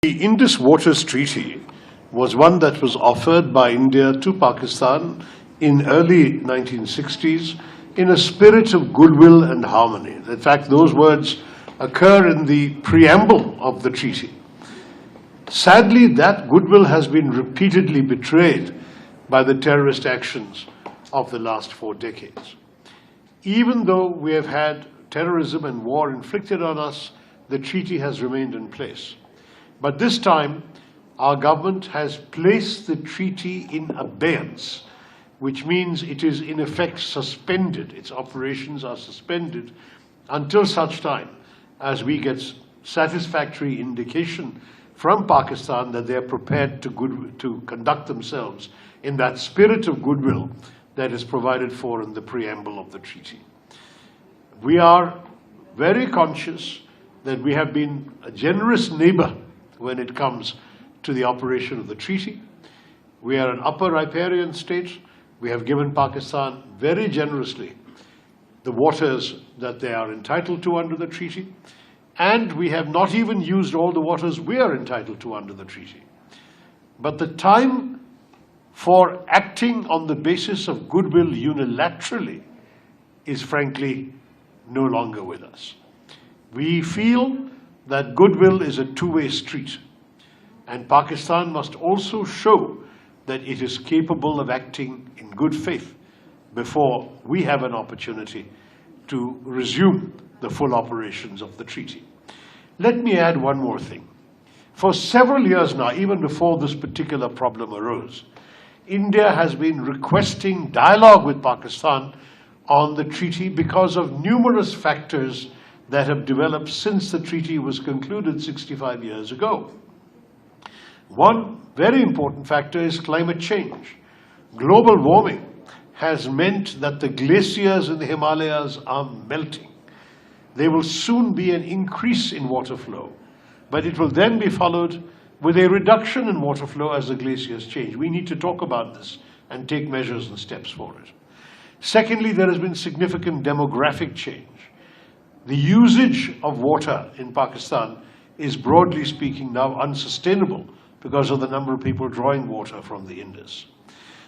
The Indus Waters Treaty was one that was offered by India to Pakistan in early 1960s in a spirit of goodwill and harmony. In fact, those words occur in the preamble of the treaty. Sadly, that goodwill has been repeatedly betrayed by the terrorist actions of the last 4 decades. Even though we have had terrorism and war inflicted on us, the treaty has remained in place. But this time, our government has placed the treaty in abeyance, which means it is in effect suspended. Its operations are suspended until such time as we get satisfactory indication from Pakistan that they are prepared to conduct themselves in that spirit of goodwill that is provided for in the preamble of the treaty. We are very conscious that we have been a generous neighbor when it comes to the operation of the treaty. We are an upper riparian state. We have given Pakistan very generously the waters that they are entitled to under the treaty, and we have not even used all the waters we are entitled to under the treaty. But the time for acting on the basis of goodwill unilaterally is frankly no longer with us. We feel that goodwill is a two-way street, and Pakistan must also show that it is capable of acting in good faith before we have an opportunity to resume the full operations of the treaty. Let me add one more thing. For several years now, even before this particular problem arose, India has been requesting dialogue with Pakistan on the treaty because of numerous factors that have developed since the treaty was concluded 65 years ago. One very important factor is climate change. Global warming has meant that the glaciers in the Himalayas are melting. There will soon be an increase in water flow, but it will then be followed with a reduction in water flow as the glaciers change. We need to talk about this and take measures and steps for it. Secondly, there has been significant demographic change. The usage of water in Pakistan is, broadly speaking, now unsustainable because of the number of people drawing water from the Indus.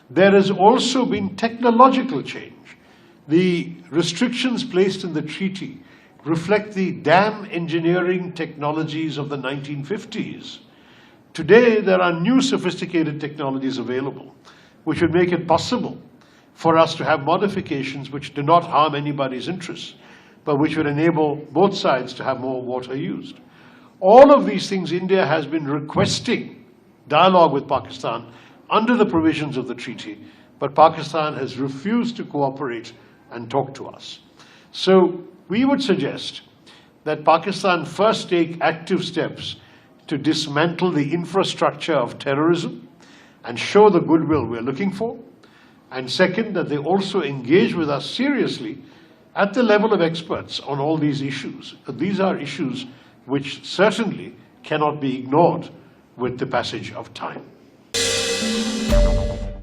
There has also been technological change. The restrictions placed in the treaty reflect the dam engineering technologies of the 1950s. Today, there are new sophisticated technologies available, which would make it possible for us to have modifications which do not harm anybody's interests, but which would enable both sides to have more water used. All of these things, India has been requesting dialogue with Pakistan under the provisions of the treaty, but Pakistan has refused to cooperate and talk to us. So we would suggest that Pakistan first take active steps to dismantle the infrastructure of terrorism and show the goodwill we're looking for. And second, that they also engage with us seriously at the level of experts on all these issues. These are issues which certainly cannot be ignored with the passage of time.